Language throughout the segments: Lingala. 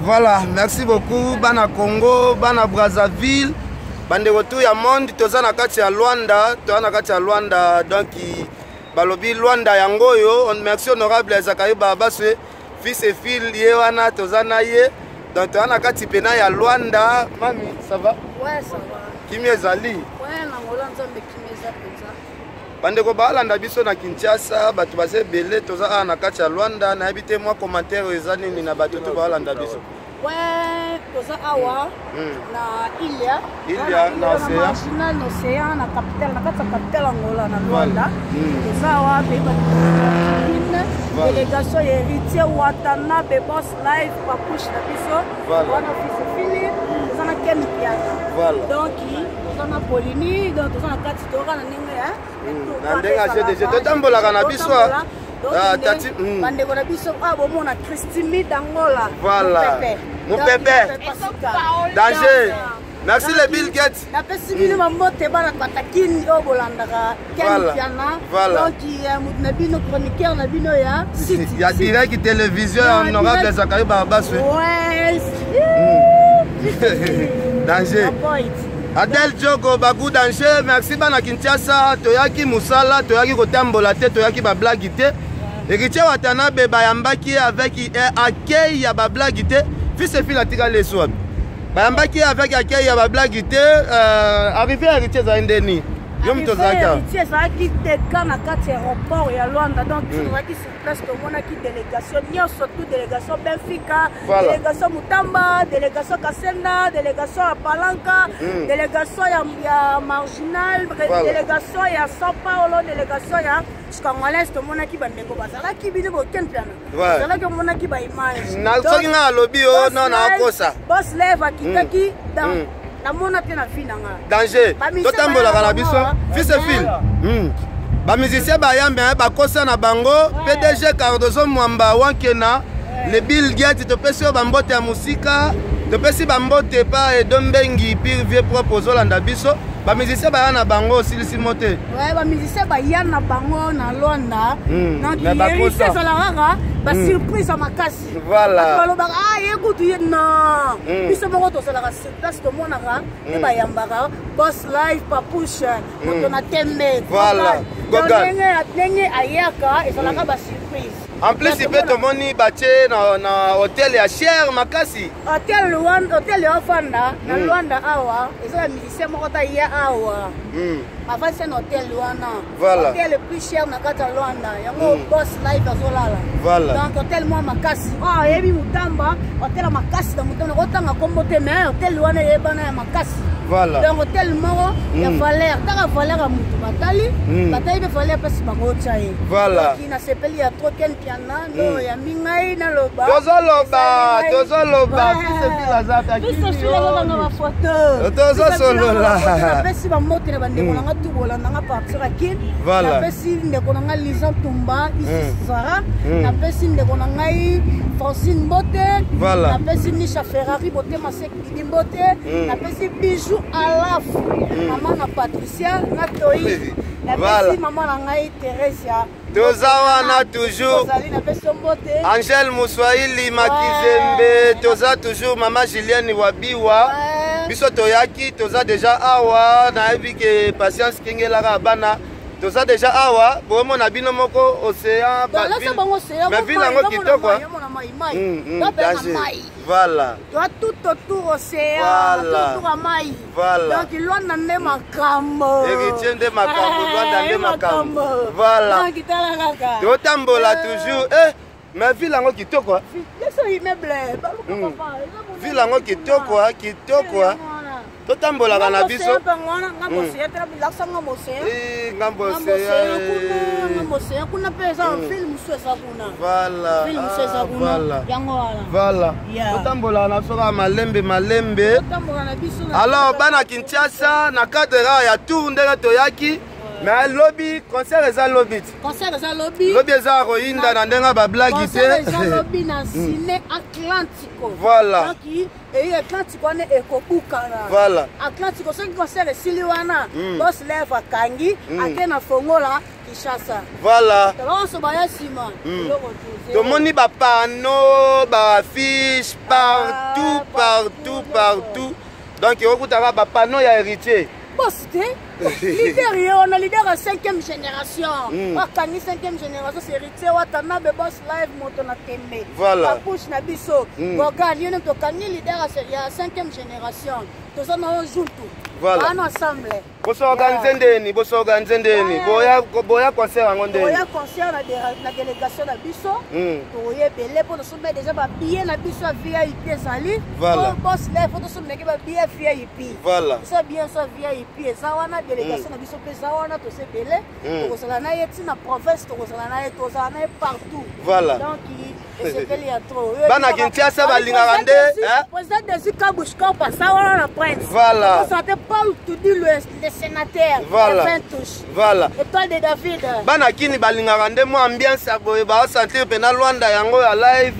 Voilà, merci beaucoup. Bana Congo, Bana Brazzaville, bande retour ya monde, toza na kati ya Luanda, donc balobi Luanda yangoyo. On merci honorable Zakayo Babaswe, fils et fille yewana toza na ye. Donc toza na kati pena ya Luanda. Mami, ça va? Ouais, ça va. Kimi ezali? Ouais, na Hollande mais kimi ezapeza. Bande ko balanda biso na Kinshasa, batu base belé toza na kati ya Luanda, na habité moi commentaire ezani ni na batu to balanda biso. Ouais, toza awa na Ilia na océan marginal na océan na capitale na kati ya capitale Angola na Luanda. Toza awa pe ba délégation héritier Watanabe boss live papush na biso. Wana fils Philippe, toza na Ken Piana. Donc toza na Polini, donc toza na kati toka na ninga hein. Na ndenga je totambolaka na biso. Tati bandeko na biso bomona Christine d'Angola. Voilà. Mon pépé. Danger. Merci les Bill Gates. Na pesi bino mamote bana patakini o bolandaka Ken Piana. Donc na bino chroniqueur na bino ya City. Il y a direct télévision honorable Zakayo Babaswe. Ouais. Danger. Adel Djogo Bagou Danger, merci bana Kinshasa, toyaki musala, toyaki kotambola te, toyaki ba blague te. Héritier Watanabe bayambaki avec accueil ya ba blague te. Fils et fille atika les soirs. Bayambaki avec accueil ya ba blague te, arrivé héritier za ndeni. Yom tozaka. Héritier za ki te kana kati aéroport ya Luanda, donc tu vois qui sur place to mona ki délégation, surtout délégation Benfica, délégation Mutamba, délégation Kasenda, délégation ya Palanca, délégation ya Marginal, délégation ya São Paulo, délégation ya Congolais to mona ki bandeko bazala ki bino bo Ken Piana. Bazala ki mona ki ba image. Na soki nga lobby o non na kosa. Boss lève akitaki dans na mona te na fina nga. Danger. Totambola kana biso. Fils et fille. Ba musicien ba yambe ba kosa na bango, PDG Cardozo Mwamba wankena, les Bill Gates to pesi ba mbote ya musika, to pesi ba mbote pa Edombengi pire vieux propre Zolanda biso. Ba musicien ba yana bango silisi mote. Ouais, ba musicien ba yana bango na Luanda. Donc il y a ça la rara, ba surprise à makasi. Voilà. Ba écoute non. Biso moko to sala sur place to monaka, e ba yambaka, boss live papush. Donc on a tembe. Voilà. Goga. Nenye ayaka et ça la ba surprise. En plus, il peut te moni bache na hôtel ya cher makasi. Hôtel Luanda, hôtel ya Fanda, na Luanda awa, et ça musicien moko ta ya awa. Avant c'est un hôtel Luanda. Voilà. Hôtel le plus cher na kata Luanda. Yango boss live azolala. Voilà. Donc hôtel moi makasi. Ah, yebi mutamba, hôtel makasi da mutamba otanga kombote mais hôtel Luanda yebana ya makasi. Voilà. Donc hôtel moko ya valeur, taka valeur ya mutu batali, batali be valeur pesi bango tsaye. Voilà. Donc ina sepeli ya trop Ken Piana, no ya mingai na loba. Tozoloba. Fils et azata ki. Fils et fille la na photo. Tozolola. Pesi ba moto na bande konanga tubola nanga partir akin. Voilà. Na pesi nde konanga Lisa Tumba, ici Sara. Na pesi nde konanga Francine Mbote. Voilà. Na pesi Nisha Ferrari Bote Maseki Mbote. Na pesi Bijou Alaf. Maman na Patricia, na Toi. Na pesi maman na ngai Teresia. Toza wana toujours. Angèle Mouswahili Makizembe, toza toujours maman Julienne Wabiwa. Biso toyaki, toza déjà awa na yebi ke patience kingelaka bana. Toza déjà awa, bomo na bino moko océan ba. Mais ville yango kitoko. Voilà. Tout autour océan, tout autour à Maï. Voilà. Donc Luanda nde makambo. Héritier nde makambo, Luanda nde makambo. Voilà. Totambola toujours. Mais ville yango kitoko. Ville yango kitoko. Totambola kana biso. Voilà. Totambola na soka malembe. Alors bana Kinshasa na cadre ya tour ndenge toyaki. Mais lobby, concert eza lobby. Lobby eza roinda na ndenga ba blague te. Concert eza lobby na ciné Atlantico. Voilà. Donc et Atlantico ne ekobukana. Voilà. Atlantico ce concert esili wana. Boss lève kangi, akena fongola Kinshasa. Voilà. Tomoni ba panneau, ba affiche partout, partout, partout. Donc il y a ba panneau ya héritier. Leader, on a leader à 5e génération. Wakani 5e génération, c'est héritier Watanabe Boss Live Motona Tembe. Voilà. Papuche Nabiso. Bogan, il y a un leader à 5e génération. Tous on joue tout. Voilà. On ensemble. Vous organisez ndeni, vous organisez ndeni. Boya concert en ndeni. Boya concert la délégation na biso. Toye belé pour nous soumettre déjà ba billet na biso VIP ezali. Voilà. Boss Live pour nous soumettre ba billet VIP. Voilà. Ça bien ça VIP ezawana délégation na biso pesa wana to se belé. To sala na yeti na province to sala na yeto sala na partout. Voilà. Donc c'est qu'il y a trop. Bana Kinshasa balinga ndé, hein? Président de Kabushka passe wana na prince. Voilà. Ça te parle tout dit le sénateur. Voilà. Voilà. Étoile de David. Bana kini balinga ndé mo ambiance aboye ba sentir pena Luanda yango ya live.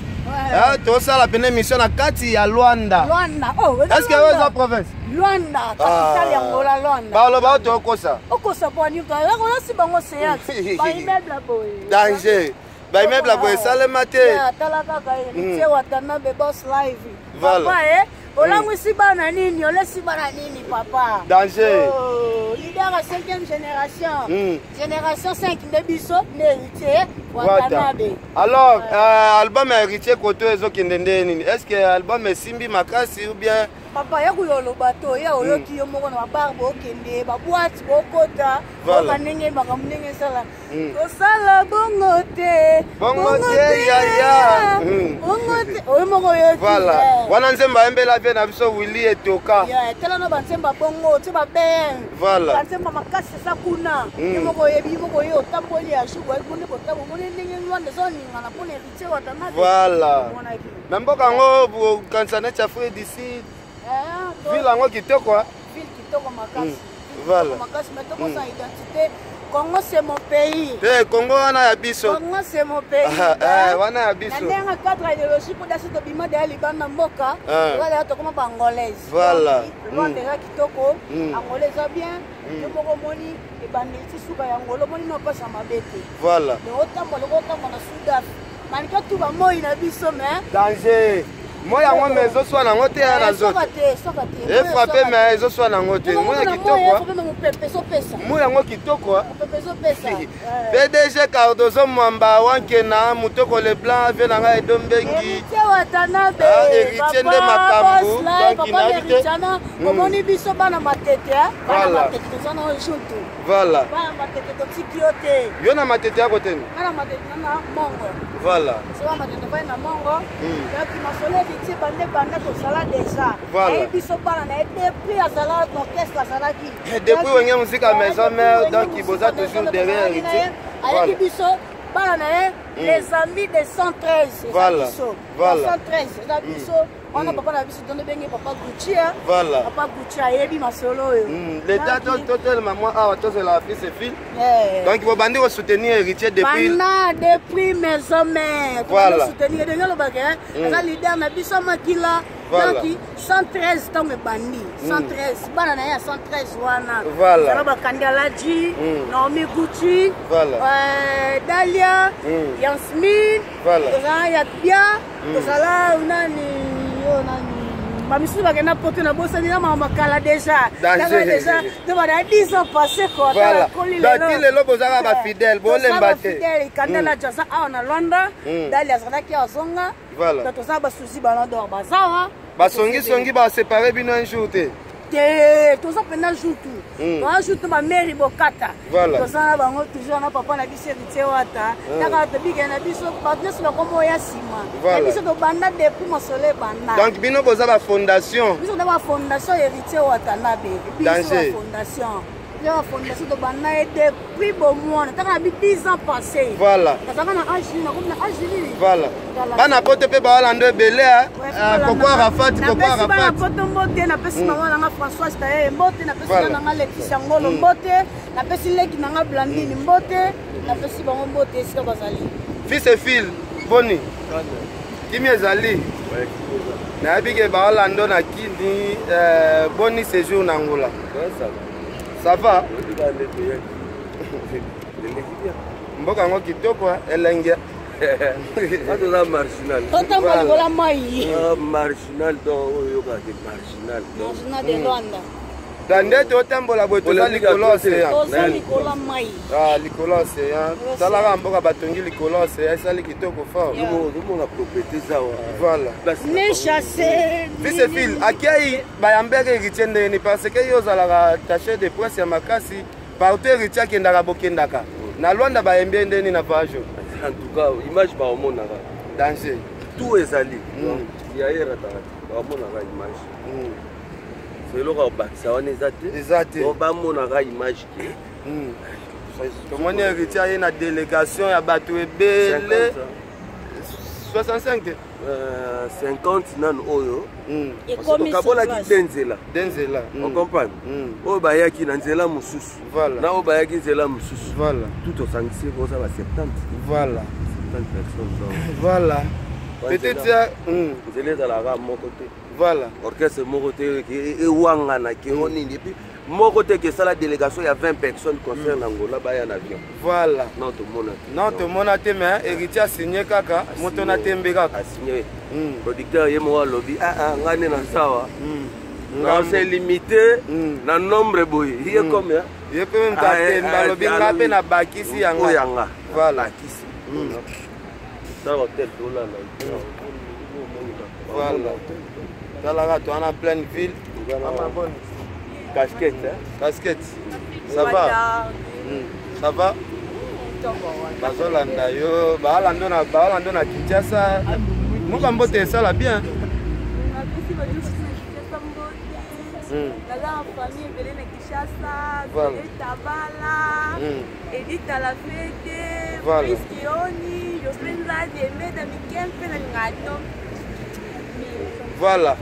Ah, to sala pena mission na kati ya Luanda. Luanda. Oh, est-ce que vous êtes province? Luanda, capitale ya Angola Luanda. Ba lo to kosa. Okosa po ni ka. Là si bango séance. Ba immeuble boye. Danger. Ba immeuble boye salema te. Ya talaka ka héritier Watanabe Boss Live. Voilà. Papa Olangu si bana nini, olesi bana nini papa. Danger. Oh, leader à 5e génération. Génération 5 de biso, héritier Watanabe. Alors, album héritier koto ezokende ndeni. Est-ce que album esimbi makasi ou bien papa ya kuyolo bato ya oyoki yo moko na barbe okende ba boîte bokota ba ndenge makambo ndenge sala tosala bongo te ya bongo te oyo moko yoki voilà wana nzemba embela pe na biso Willy etoka ya tela na banzemba bongo te ba ben voilà banzemba makasi sa kuna yo moko yebi moko yo tamboli ya shugo bonde botabo bonde ndenge Luanda zo ninga na pone héritier Watanabe voilà memboka ngo kansana cha frère d'ici ville en kitoko ville kitoko makasi voilà makasi mais toko sa identité Congo c'est mon pays. Congo wana ya biso. Congo c'est mon pays. Wana ya biso. Ndenga cadre idéologique pour dasi to bima de Libanda mboka. Voilà to comme angolaise. Voilà. Rwanda ya kitoko, angolaise bien. Yo moko moni e banditi suka ya ngolo moni no pasa mabete. Voilà. Le otambo na Soudan. Malika tu ba moi na biso mais danger. Moi ya ngombe ezoswa na ngote ya na zote. E frappé mais ezoswa na ngote. Moi ya kitoko. Moi ya ngo kitoko. PDG Cardozo Mwamba wanke na mutoko le blanc vient na ngai Dombengi. Héritier Watanabe. Héritier de makambu. Donc inhabité. Komoni biso bana matete hein. Bana matete tozana ojuntu. Voilà. Bana matete to tikiote. Yo na matete ya kote ni. Bana matete na mongo. Voilà. So matete ba na mongo. Yaki masole héritier bande to sala déjà. Voilà. Et biso bana na depuis azala orchestre azala ki. Depuis wenye musika maison mère donc il boza toujours derrière héritier. Voilà. Biso bana les amis de 113. Voilà. Voilà. 113 c'est biso. On a papa na biso donné bengi papa Gucci. Voilà. Papa Gucci ayebi masolo yo. L'état total maman a to c'est la fille c'est fille. Donc il faut bandi au soutenir héritier depuis maison mère. Voilà. Soutenir de ngalo bagé. Ça leader na biso makila. Voilà. Donc 113 tant bandi. 113 bana na ya 113 wana. Voilà. Ça ba Kandala Ji, Naomi Gucci. Voilà. Dalia, Yasmine. Voilà. Ça ya bien. Ça là nani Mamisu bagena porter na bossa ni na makala déjà. Déjà, devant 10 ans passés quoi. Voilà. Donc les lobos za ba fidèle, bo lemba te. Fidèle Kandala jaza na Luanda. Dalia zalaki azonga. Voilà. Donc ça ba souci balandor bazawa. Ba songi ba séparer bino un jour te. Tout ça pendant jour tout. Un jour ma mère bokata. Voilà. Tout ça bango toujours na papa na biso héritier wata. Taka to biga na biso partner sur comme ya sima. Voilà. Biso to banda depuis masole banda. Donc bino boza ba fondation. Biso na ba fondation héritier wata na be. Biso ba fondation. La fondation de banda depuis bon mois. Taka bi 10 ans passés. Voilà. Ça va na Algérie, na comme na Algérie. Voilà. Bana pote pe ba lando belé Koko Arafat, Koko Arafat. Na poto mbote na pesi maman na Françoise Taye mbote na pesi na Laetitia Ngolo mbote na pesi leki na Blandine mbote na pesi bango mbote sika bazali. Fils et fille, boni. Kimi ezali. Na bige ba lando na kini boni séjour na Angola. Ça va? mboka yango kitoko elenge atoza marginal totambola likola mai marginal donc oyo okake marginal de Luanda dande totambola boye toza likolo océan toza likola mai likolo océan talaka mboka batongi likolo océan esali kitoko fort omona propriété zawa voilà ne chasse fils fil akei bayambeki héritier ndeni parce que yo ozalaka taché de presse ya makasi partout héritier akendaka bokendaka na Luanda bayembi ndeni na vajo en tout cas image baomonaka danger tout ezali yayerataka baomonaka image seloko bakisa wana eza te bamonaka image ke tomoni héritier aye na délégation ya bato ebele 65 te 50 nano oyo okabolaki denzela ocomprendre oyo bayaki na nzela mosusu na oyo bayaki nzela mosusu tout osangisi koza ba 70 voilà 70 personnes voilà peut-être nzela ezalaka moko te voilà orchestre moko te ewangana ke onini epuis moko te ke esala délégation ya 20 personnes concerne Angola baya na avion voilà non tomona te mais héritier asigné kaka moto na tembe kaka asigné producteur ye moko alobi ngai nde na sawa naose limité na nombre boye ye combien ye mpe mtate balobi nga mpe na bakisi yanga voilà bakisi ça hotel tolala voilà talaka toana pleine ville casquette ça va ça va bazolanda yo baalando na Kinshasa moka mbote esala bien naza famille ebele na Kinshasa tabala edita la fete priskioni yopenza demeda mikempe na ngato voilà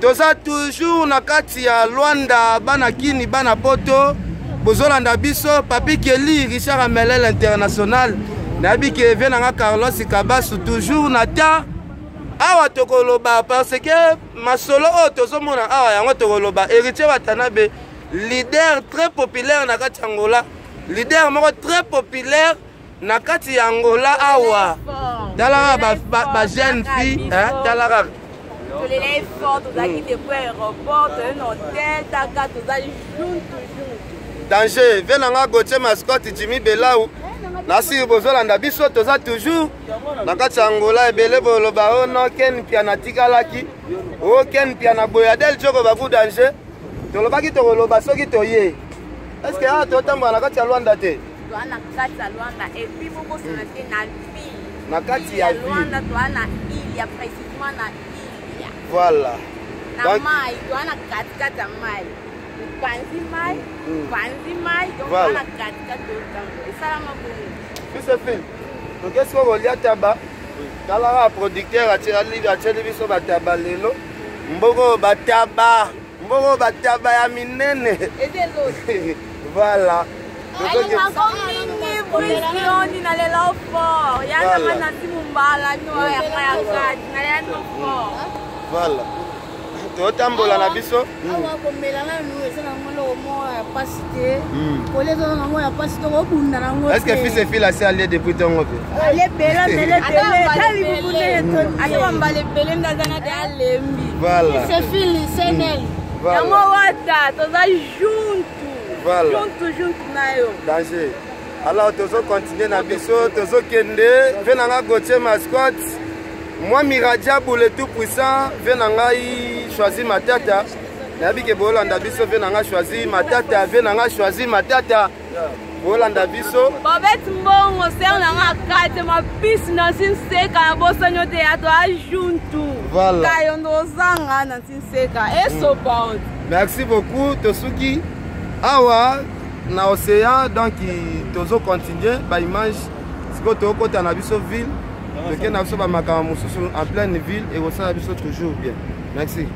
toza toujours na kati ya Luanda bana kini bana poto bozolanda biso Papi Kelly Richard Amelel international nabi ke venanga Carlos Kabasu toujours na ta awa tokoloba parce que masolo o tozomona awa yango tokoloba héritier Watanabe leader très populaire na kati Angola leader moko très populaire na kati ya Angola awa talaka ba jeune fille talaka les forts tozalaki depuis aéroport un hôtel taka tozali toujours danger venanga Gauthier mascotte Jimmy Belau nasi bozolanda biso toza toujours na kati ya Angola ebele boloba ono ken pia na tikalaki o ken pia na boyadel joko baku danger tolobaki tokoloba soki toye est-ce que totambola na kati ya Luanda te toana kati ya Luanda epuis bokosana te na ville na kati ya Luanda toana ile ya précisément na voilà na mai toana kati ya mai panzi mai donc toana kati esalama bongo fils fil tokesi kolia taba talaka producteur atieli biso bataba lelo mboko bataba ya minene voilà mingi priskioni nalela fort yananga nati mombala no yakayakati nalela fort voilà totambola na biso awa komela nanu eza nango eloko moko ya pasi te kolia eza nango ya pasi tokobunda nango est-ce que fils fil asi alie depuis ntongo mpe alebeleatalibubuneatobambala ebele ndazana te alembi voilà fil senel yango wata toza juntu na yo danger alors tozocontinue na biso tozokende venanga Gauthier mascotte moi Miradiabou le tout puissant venanga choisi matata nabi ke bolanda biso venanga choisi matata venanga choisi matata bolanda biso babet mbongo ser nanga kate mapisi na sinseka na bosonyo te ato ajuntu voilà kayondo ozanga na sinseka esopa merci beaucoup tosuki awa na océan donc tozo continuer ba image siko tokota na biso ville toke na biso ba makambo mosusu en pleine ville et ça biso toujours bien merci